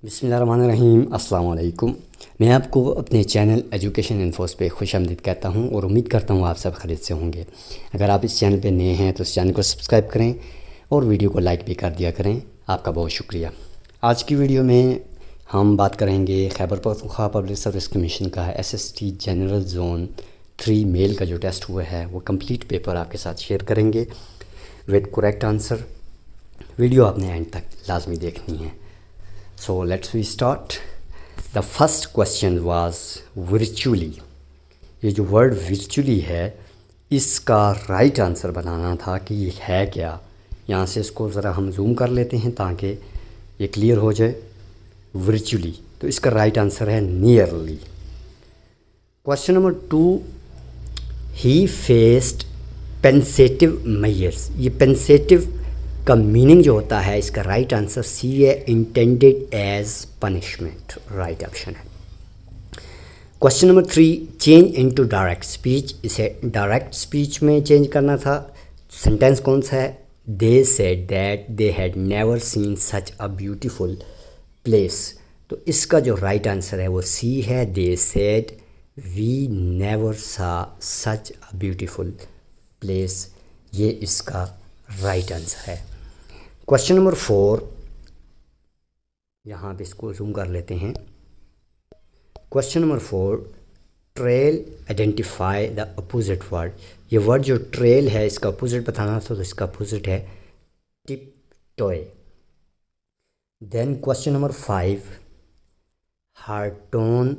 बिस्मिल्लाहिर्रहमानिर्रहीम अस्सलाम वालेकुम। मैं आपको अपने चैनल एजुकेशन इन्फोस पे खुशामदीद कहता हूँ और उम्मीद करता हूँ आप सब खैरियत से होंगे। अगर आप इस चैनल पे नए हैं तो इस चैनल को सब्सक्राइब करें और वीडियो को लाइक भी कर दिया करें। आपका बहुत शुक्रिया। आज की वीडियो में हम बात करेंगे Khyber Pakhtunkhwa public service commission का SST जनरल जोन 3 मेल का जो टेस्ट हुआ है वो कंप्लीट पेपर आपके साथ शेयर करेंगे विद करेक्ट आंसर। वीडियो आपने एंड तक लाजमी देखनी है। So let's we start. The first question was virtually. ये जो वर्ड virtually है इसका राइट आंसर बनाना था कि ये है क्या। यहाँ से इसको ज़रा हम जूम कर लेते हैं ताकि ये क्लियर हो जाए। virtually तो इसका राइट आंसर है nearly. Question number 2, he faced pensative measures. ये pensative का मीनिंग जो होता है इसका राइट आंसर सी है, intended as punishment. Right option है। Question number 3, change into direct speech. इसे डायरेक्ट स्पीच में चेंज करना था। सेंटेंस कौन सा है? They said that they had never seen such a beautiful place. तो इसका जो राइट आंसर है वो सी है, दे सेड वी नेवर सा सच अ ब्यूटीफुल प्लेस। ये इसका राइट आंसर है। क्वेश्चन नंबर 4, यहाँ पे इसको जूम कर लेते हैं। Question number 4, trail identify the opposite word. ये वर्ड जो ट्रेल है इसका अपोजिट बताना था तो इसका अपोजिट है tiptoe. Then question number 5, her tone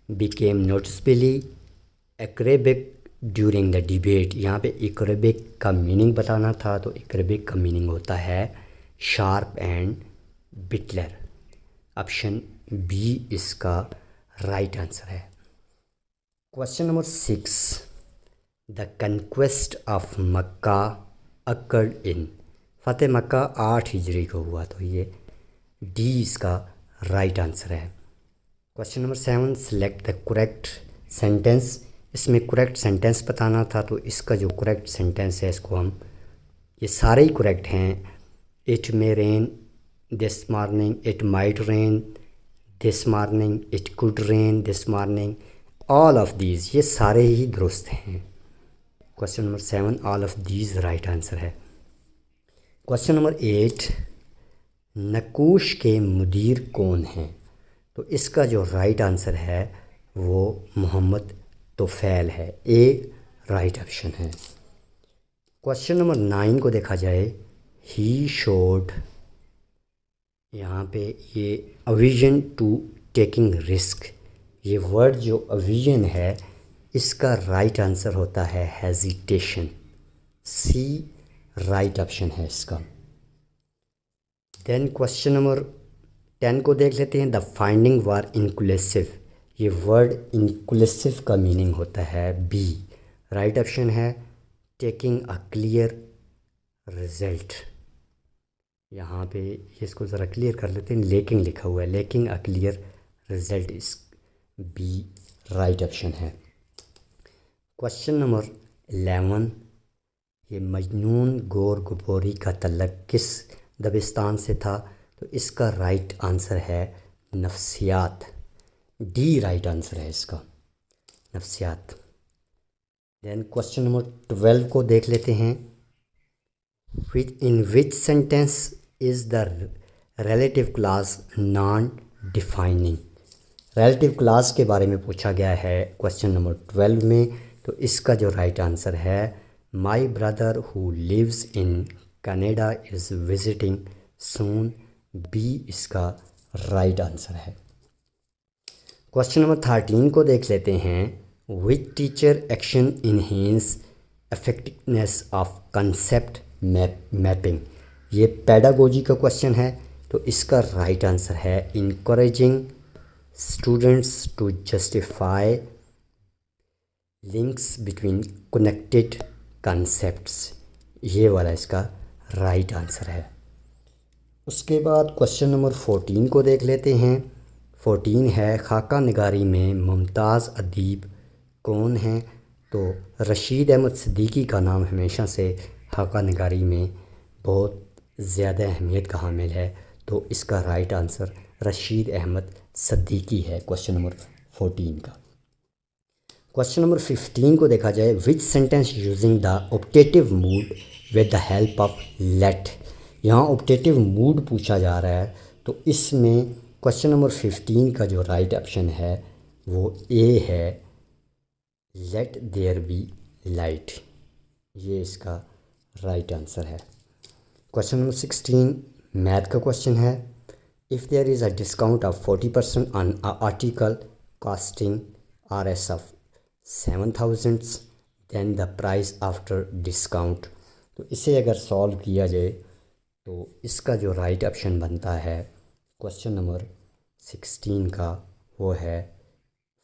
became noticeably acerbic during the debate. यहाँ पे एक्रेबिक का मीनिंग बताना था तो एक्रेबिक का मीनिंग होता है sharp and bitter. Option B इसका राइट आंसर है। Question number 6, the conquest of Mecca occurred in. फतेह मक्का 8 हिजरी को हुआ तो ये डी इसका राइट आंसर है। Question number 7, select the correct sentence. इसमें करेक्ट सेंटेंस बताना था तो इसका जो करेक्ट सेंटेंस है इसको हम, ये सारे ही करेक्ट हैं। It may rain this morning, it might rain this morning, it could rain this morning, all of these, ये सारे ही दुरुस्त हैं। Question number 7, all of these right answer है। क्वेश्चन नंबर 8, नकूश के मुदीर कौन हैं? तो इसका जो राइट आंसर है वो मोहम्मद तोफैल है। ए राइट ऑप्शन है। क्वेश्चन नंबर 9 को देखा जाए, ही शोड, यहाँ पे ये अविजन टू टेकिंग रिस्क। ये वर्ड जो अविजन है इसका राइट आंसर होता है हेजिटेशन। सी राइट ऑप्शन है इसका। देन क्वेश्चन नंबर 10 को देख लेते हैं, द फाइंडिंग वर इंक्लूसिव। ये वर्ड इंक्लूसिव का मीनिंग होता है बी। राइट ऑप्शन है टेकिंग अ क्लियर रिजल्ट। यहाँ पे इसको ज़रा क्लियर कर लेते हैं, लेकिन लिखा हुआ है, लेकिन अ क्लियर रिजल्ट इस बी राइट ऑप्शन है। क्वेश्चन नंबर 11, ये मजनून गोर गबोरी का तल्लक किस दबिस्तान से था? तो इसका राइट आंसर है नफ्सियात। डी राइट आंसर है इसका, नफ्सियात। देन क्वेश्चन नंबर 12 को देख लेते हैं, in which sentence is the relative clause non defining. Relative clause के बारे में पूछा गया है क्वेश्चन नंबर 12 में, तो इसका जो राइट आंसर है my brother who lives in Canada is visiting soon. B इसका राइट आंसर है। क्वेश्चन नंबर 13 को देख लेते हैं, which teacher action enhance effectiveness of concept mapping. ये पेडागोजी का क्वेश्चन है तो इसका राइट आंसर है encouraging students to justify links between connected concepts. ये वाला इसका राइट आंसर है। उसके बाद क्वेश्चन नंबर 14 को देख लेते हैं। 14 है, खाका निगारी में मुमताज़ अदीब कौन हैं? तो रशीद अहमद सिद्दीकी का नाम हमेशा से खाका निगारी में बहुत ज़्यादा अहमियत का हामिल है, तो इसका राइट आंसर रशीद अहमद सिद्दीकी है क्वेश्चन नंबर 14 का। क्वेश्चन नंबर 15 को देखा जाए, which sentence using the optative mood with the help of let. यहाँ ऑप्टेटिव मूड पूछा जा रहा है, तो इसमें क्वेश्चन नंबर 15 का जो राइट ऑप्शन है वो ए है, लेट देयर बी लाइट। ये इसका राइट आंसर है। क्वेश्चन नंबर 16 मैथ का क्वेश्चन है, if there is a discount of 40% on a article costing RS of 7000 then the price after discount. तो इसे अगर सॉल्व किया जाए तो इसका जो राइट ऑप्शन बनता है क्वेश्चन नंबर 16 का वो है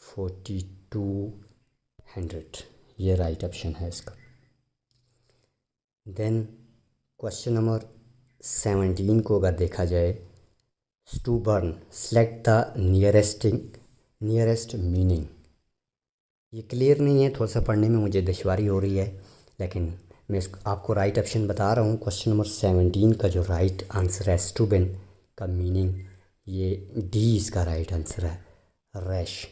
4200। ये राइट ऑप्शन है इसका। देन क्वेश्चन नंबर 17 को अगर देखा जाए, स्टूबर्न सेलेक्ट द नियरेस्ट मीनिंग। ये क्लियर नहीं है, थोड़ा सा पढ़ने में मुझे दुश्वारी हो रही है, लेकिन मैं आपको राइट ऑप्शन बता रहा हूँ। क्वेश्चन नंबर 17 का जो राइट आंसर है स्टूबन का मीनिंग ये डी इसका राइट आंसर है, रैश।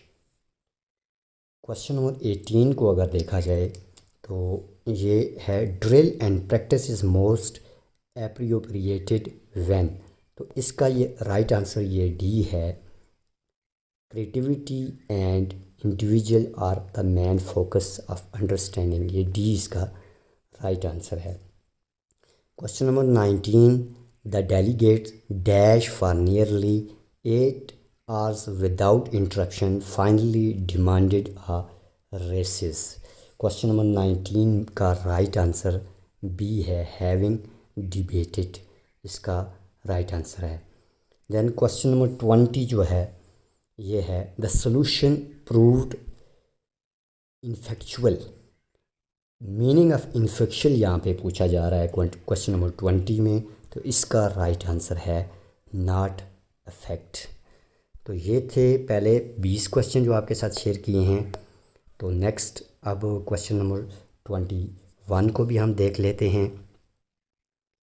क्वेश्चन नंबर 18 को अगर देखा जाए तो ये है, drill and practice is most appropriated when. तो इसका ये राइट आंसर ये डी है, creativity and individual are the main focus of understanding. ये डी इसका राइट आंसर है। Question number 19, the delegates dash for nearly 8 hours without interruption finally demanded a recess. Question number 19 का right answer B है, having debated. इसका right answer है। Then question number 20 जो है ये है, the solution proved ineffectual. Meaning of ineffectual यहाँ पे पूछा जा रहा है क्वेश्चन नंबर 20 में, तो इसका राइट आंसर है नॉट अफेक्ट। तो ये थे पहले 20 क्वेश्चन जो आपके साथ शेयर किए हैं। तो नेक्स्ट अब क्वेश्चन नंबर 21 को भी हम देख लेते हैं।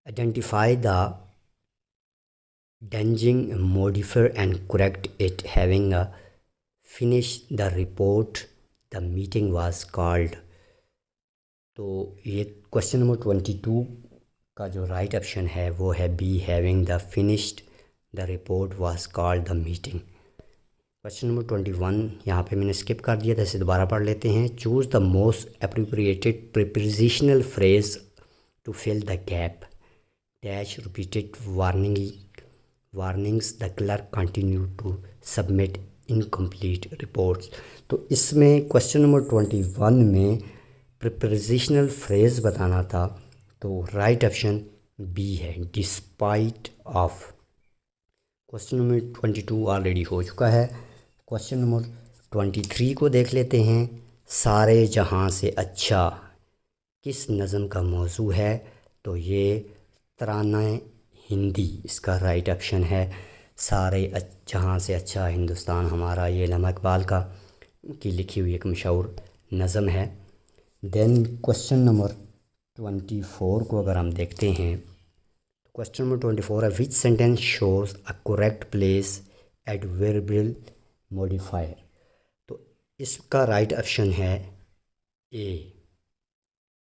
Identify the dangling modifier and correct it, having a finish the report the meeting was called. तो ये क्वेश्चन नंबर 22 का जो राइट ऑप्शन है वो है B, having the finished the report was called the meeting. Question number 21 यहाँ पे मैंने स्किप कर दिया था, इसे दोबारा पढ़ लेते हैं। Choose the most appropriated prepositional phrase to fill the gap, dash repeated warnings the clerk continue to submit incomplete reports. तो इसमें क्वेश्चन नंबर 21 में प्रीपोजिशनल फ्रेज बताना था, तो राइट ऑप्शन बी है, despite of. Question number 22 already हो चुका है। क्वेश्चन नंबर 23 को देख लेते हैं। सारे जहां से अच्छा किस नज़म का मौजू है, तो ये तराना हिंदी इसका राइट ऑप्शन है। सारे जहां से अच्छा हिंदुस्तान हमारा, ये अल्लामा इकबाल का की लिखी हुई एक मशहूर नज़म है। देन क्वेश्चन नंबर 24 को अगर हम देखते हैं, क्वेश्चन नंबर 24 है, which sentence shows a correct place adverbial modifier. तो इसका राइट ऑप्शन है ए।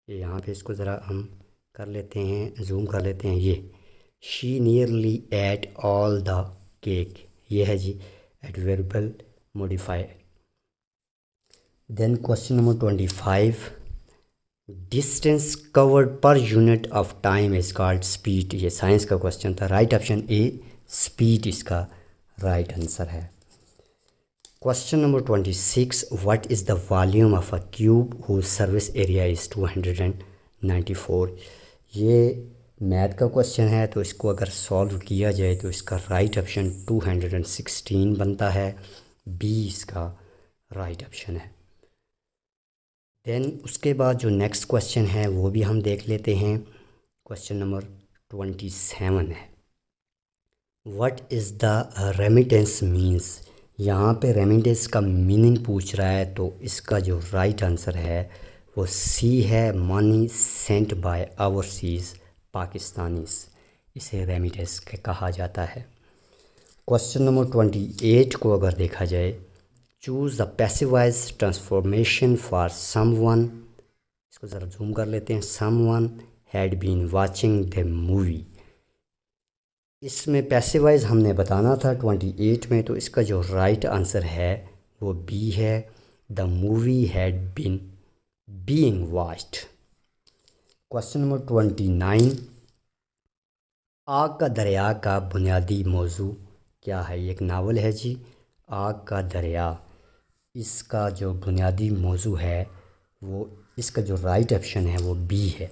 यहाँ पे इसको ज़रा हम कर लेते हैं, जूम कर लेते हैं। ये she nearly ate all the cake, ये है जी adverbial modifier. Then question number 25, distance covered per unit of time is called speed. ये साइंस का क्वेश्चन था, राइट ऑप्शन ए स्पीड इसका राइट आंसर है। Question number 26, what is the volume of a cube whose surface area is 294। ये math का question है, तो इसको अगर सॉल्व किया जाए तो इसका राइट ऑप्शन 216 बनता है, बी इसका राइट ऑप्शन है। देन उसके बाद जो नेक्स्ट क्वेश्चन है वो भी हम देख लेते हैं। क्वेश्चन नंबर 27 है, what is the remittance means. यहाँ पे रेमिटेंस का मीनिंग पूछ रहा है, तो इसका जो राइट आंसर है वो सी है, money sent by overseas Pakistanis, इसे रेमिटेंस कहा जाता है। क्वेश्चन नंबर 28 को अगर देखा जाए, choose the passive voice transformation for someone, इसको ज़रा जूम कर लेते हैं, someone had been watching the movie. इसमें पैसिव वॉइस हमने बताना था 28 में, तो इसका जो राइट आंसर है वो बी है, the movie had been being watched. Question number 29, आग का दरिया का बुनियादी मौजू क्या है? ये एक नावल है जी, आग का दरिया। इसका जो बुनियादी मौजू है वो, इसका जो राइट ऑप्शन है वो बी है,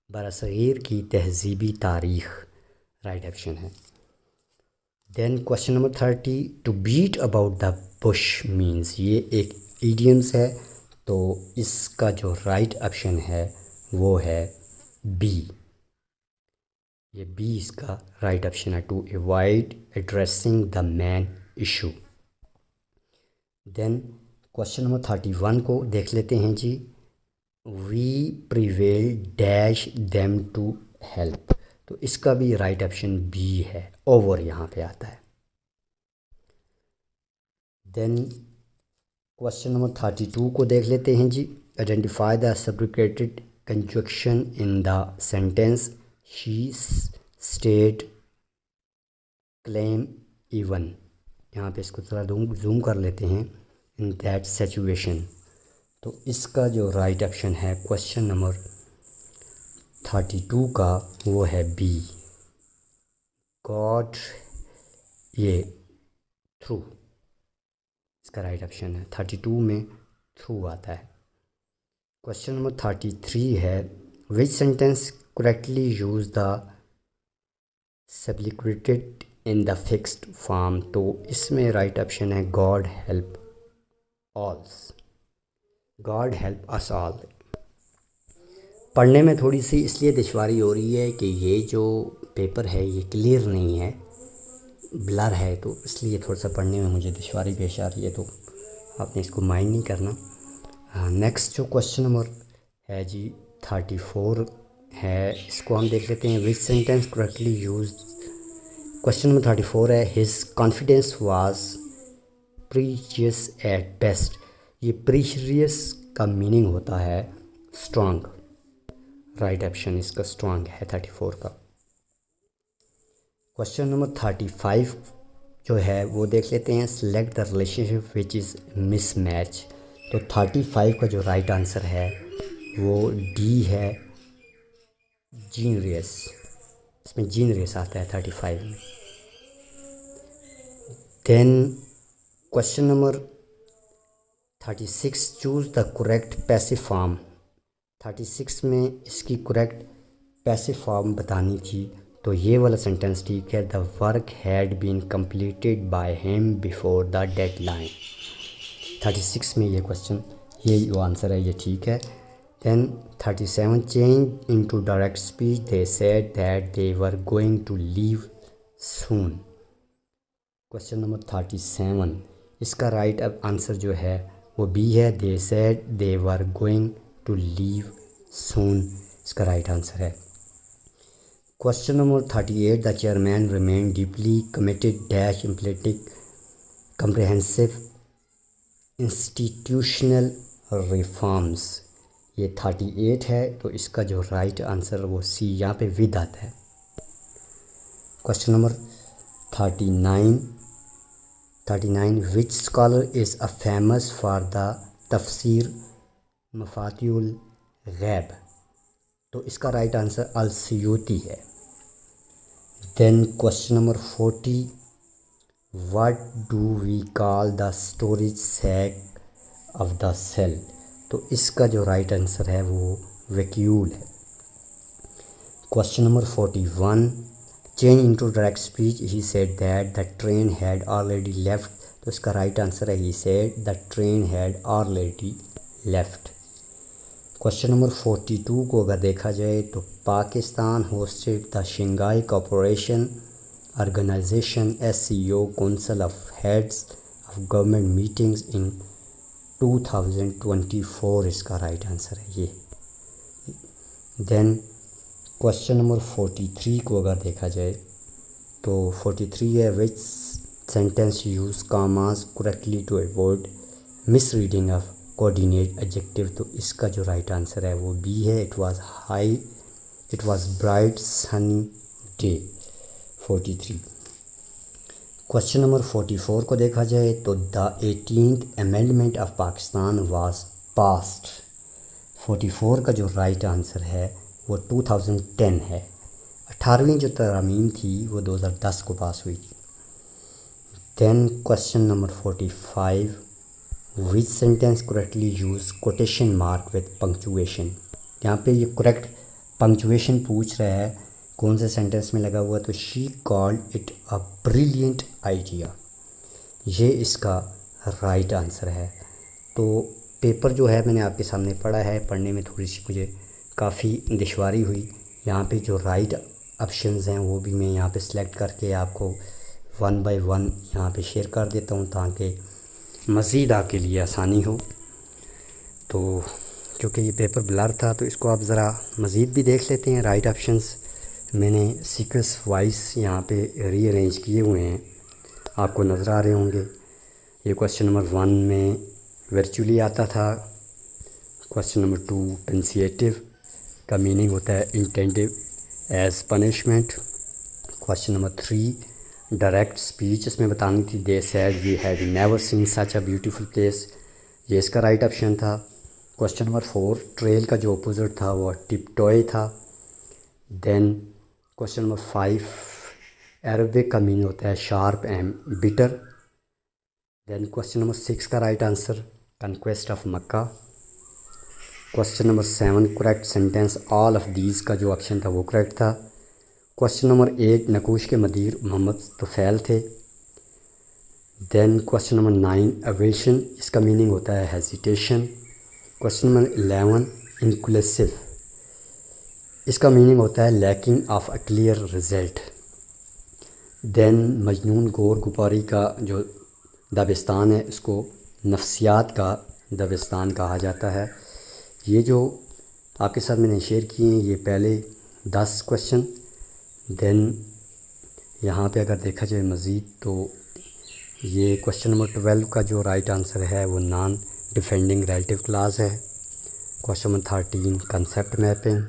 बरसगीर की तहजीबी तारीख़, राइट ऑप्शन है। Then question number 30, to beat about the bush means, ये एक इडियम्स है, तो इसका जो राइट ऑप्शन है वो है बी, ये बी इसका राइट ऑप्शन है, to avoid addressing the main issue. Then question number 31 को देख लेते हैं जी, we prevail dash them to help, तो इसका भी राइट ऑप्शन बी है, ओवर यहाँ पे आता है। देन क्वेश्चन नंबर 32 को देख लेते हैं जी, identify the subordinated conjunction in the sentence she stayed calm even, यहाँ पे इसको थोड़ा जूम कर लेते हैं, इन दैट सिचुएशन, तो इसका जो राइट ऑप्शन है क्वेश्चन नंबर 32 का वो है बी, गॉड, ये थ्रू, इसका राइट ऑप्शन है, 32 में थ्रू आता है। क्वेश्चन नंबर 33 है, which sentence correctly use the subjunctive in the fixed form, तो इसमें राइट ऑप्शन है God help all, God help us all. पढ़ने में थोड़ी सी इसलिए दुश्वारी हो रही है कि ये जो पेपर है ये क्लियर नहीं है, ब्लर है, तो इसलिए थोड़ा सा पढ़ने में मुझे दुश्वारी पेश आ रही है, तो आपने इसको माइंड नहीं करना। नेक्स्ट जो क्वेश्चन नंबर है जी 34 है, इसको हम देख लेते हैं, which sentence correctly use. Question number 34 है, his confidence was precious at best, ये प्रीशियस का मीनिंग होता है स्ट्रॉन्ग, राइट ऑप्शन इसका स्ट्रॉन्ग है 34 का। क्वेश्चन नंबर 35 जो है वो देख लेते हैं, select the relationship which is mismatch, तो 35 का जो राइट आंसर है वो डी है, जीनियस, इसमें जीनियस आता है 35 में। Then question number 36, choose the correct passive form, 36 में इसकी करेक्ट पैसिव फॉर्म बतानी थी, तो ये वाला सेंटेंस ठीक है, the work had been completed by him before the deadline, 36 में ये क्वेश्चन, ये जो आंसर है ये ठीक है। Then 37, change into direct speech, they said that they were going to leave soon, question number 37, इसका राइट आंसर जो है वो बी है, they said they were going to leave soon, इसका राइट आंसर है। Question number 38, the chairman remained deeply committed dash implementing comprehensive institutional reforms, ये 38 है, तो इसका जो राइट आंसर वो सी, यहाँ पे विद आता है। Question number 39, which scholar is a famous for the तफसीर मफातिउल गैब, तो इसका राइट आंसर अल-सियूती है। Then question number 40, what do we call the storage sac of the cell, तो इसका जो राइट आंसर है वो वैक्यूल है। Question number 41, change into direct speech, he said that the train had already left, तो इसका राइट आंसर है he said the train had already left. Question number 42 को अगर देखा जाए तो Pakistan hosted the Shanghai Cooperation Organisation SCO council of heads of government meetings in 2024, इसका right answer है ये। देन क्वेश्चन नंबर 43 को अगर देखा जाए तो 43 है, which sentence use commas correctly to avoid misreading of coordinate adjective. तो इसका जो राइट आंसर है वो बी है, it was bright sunny day. 43। Question number 44 को देखा जाए तो the 18th amendment of Pakistan was passed. 44 का जो राइट आंसर है वो 2010 है। 18वीं जो तरमीम थी वो 2010 को पास हुई थी। Then question number 45, which sentence correctly use quotation mark with punctuation. यहाँ पे ये करेक्ट पंक्चुएशन पूछ रहा है कौन से सेंटेंस में लगा हुआ, तो she called it a brilliant idea, ये इसका राइट आंसर है। तो पेपर जो है मैंने आपके सामने पढ़ा है, पढ़ने में थोड़ी सी मुझे काफ़ी दुश्वारी हुई। यहाँ पे जो राइट ऑप्शंस हैं वो भी मैं यहाँ पे सिलेक्ट करके आपको 1 बाय 1 यहाँ पे शेयर कर देता हूँ ताकि मज़ीद आपके लिए आसानी हो। तो क्योंकि ये पेपर ब्लर था तो इसको आप ज़रा मज़ीद भी देख लेते हैं। राइट ऑप्शंस मैंने सीक्वेंस वाइज यहाँ पे रीअरेंज किए हुए हैं, आपको नज़र आ रहे होंगे। ये क्वेश्चन नंबर 1 में वर्चुअली आता था। क्वेश्चन नंबर 2 पेंसिएटिव का मीनिंग होता है intended as punishment. Question number 3 direct speech, इसमें बतानी थी they said we have never seen such a beautiful place, ये इसका राइट ऑप्शन था। क्वेश्चन नंबर 4 ट्रेल का जो अपोजिट था वो टिपटॉय था। देन क्वेश्चन नंबर 5 अरबिक का मीनिंग होता है sharp and bitter. Then question number 6 का right answer conquest of Mecca. Question number 7 correct sentence all of these का जो ऑप्शन था वो करेक्ट था। क्वेश्चन नंबर 8 नकूश के मदीर मोहम्मद तुफैल थे। देन क्वेश्चन नंबर 9 अवेशन, इसका मीनिंग होता है हेजिटेशन। क्वेश्चन नंबर 11 इंक्लूसिव, इसका मीनिंग होता है lacking of a clear result. Then Majnun Gorakhpuri का जो दबिस्तान है इसको नफ्सियात का दबिस्तान कहा जाता है। ये जो आपके साथ मैंने शेयर किए हैं ये पहले 10 क्वेश्चन। देन यहाँ पे अगर देखा जाए मज़ीद तो ये क्वेश्चन नंबर 12 का जो राइट आंसर है वो नॉन डिफेंडिंग रिलेटिव क्लास है। Question number 13 concept mapping.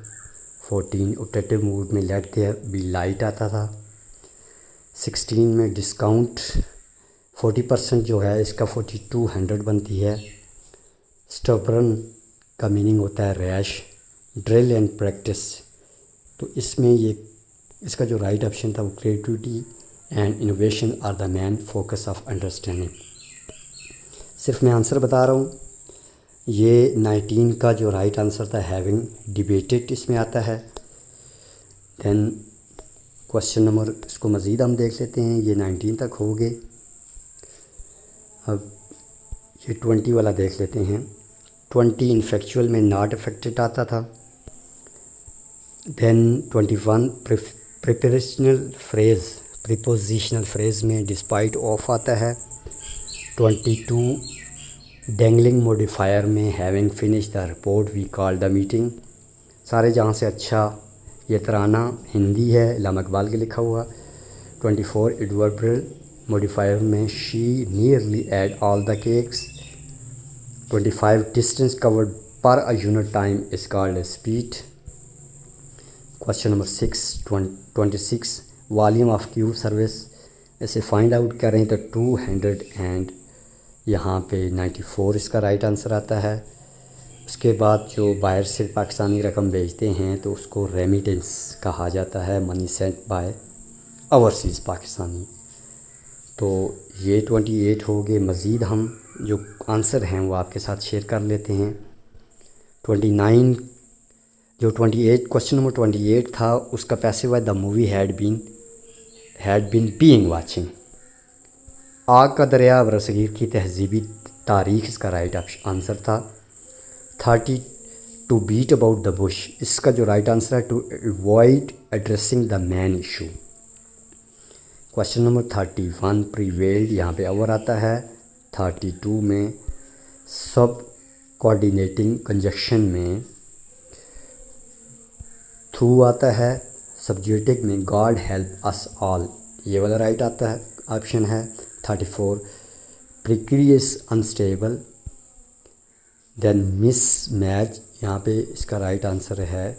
14 optative mood में लेट देयर बी लाइट आता था। 16 में डिस्काउंट 40% जो है इसका 4200 बनती है। स्टबरन का मीनिंग होता है रैश। ड्रिल एंड प्रैक्टिस, तो इसमें ये इसका जो राइट ऑप्शन था वो creativity and innovation are the main focus of understanding. सिर्फ मैं आंसर बता रहा हूँ। ये 19 का जो राइट आंसर था हैविंग डिबेटेड, इसमें आता है। देन क्वेश्चन नंबर इसको मज़ीद हम देख लेते हैं, ये 19 तक हो गए। अब ये 20 वाला देख लेते हैं। 20 इनफेक्चुअल में नॉट अफेक्टेड आता था। देन 21 प्रिपोजिशनल फ्रेज़ में डिस्पाइट ऑफ आता है। 22 डेंगलिंग मॉडिफायर में having finish the report we call the meeting. सारे जहाँ से अच्छा ये तराना हिंदी है, इल्लामा इकबाल के लिखा हुआ। 24 एडवर्बियल मॉडिफायर में she nearly ate all the cakes. 25 distance covered per a unit time is called a speed. Question number 26 volume of cube surface, इसे फाइंड आउट करें तो 200 एंड यहाँ पे 94 इसका राइट आंसर आता है। उसके बाद जो बाहर से पाकिस्तानी रकम भेजते हैं तो उसको रेमिटेंस कहा जाता है, money sent by overseas Pakistani. तो ये 28 हो गए। मज़ीद हम जो आंसर हैं वो आपके साथ शेयर कर लेते हैं। 29 जो 28 क्वेश्चन नंबर 28 था उसका पैसिव है the movie had been being watching. आग का दरिया बरसगीर की तहजीबी तारीख इसका राइट आंसर था। 30 to beat about the bush, इसका जो राइट आंसर है to avoid addressing the main issue. Question number 31 prevailed, यहाँ पे ओवर आता है। 32 में सब कोऑर्डिनेटिंग कंजक्शन में थ्रू आता है। सब्जेक्टिव में गॉड हेल्प अस ऑल, ये वाला राइट आता है ऑप्शन है। 34 precarious unstable, then mismatch, यहाँ पे इसका राइट आंसर है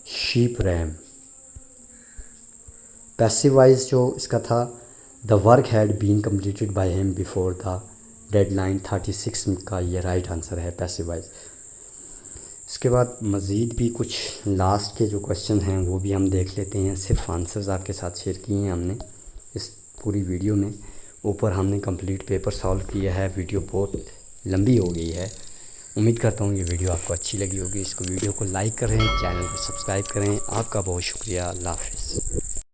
शीप रैम। पैसिव वॉइस जो इसका था, the work had been completed by him before the deadline 36 का ये राइट आंसर है पैसिव वॉइस। इसके बाद मज़ीद भी कुछ लास्ट के जो क्वेश्चन हैं वो भी हम देख लेते हैं। सिर्फ आंसर्स आपके साथ शेयर किए हैं हमने इस पूरी वीडियो में। ऊपर हमने कंप्लीट पेपर सॉल्व किया है। वीडियो बहुत लंबी हो गई है। उम्मीद करता हूँ ये वीडियो आपको अच्छी लगी होगी। इसको वीडियो को लाइक करें, चैनल को सब्सक्राइब करें। आपका बहुत शुक्रिया। अल्लाह हाफ़िज़।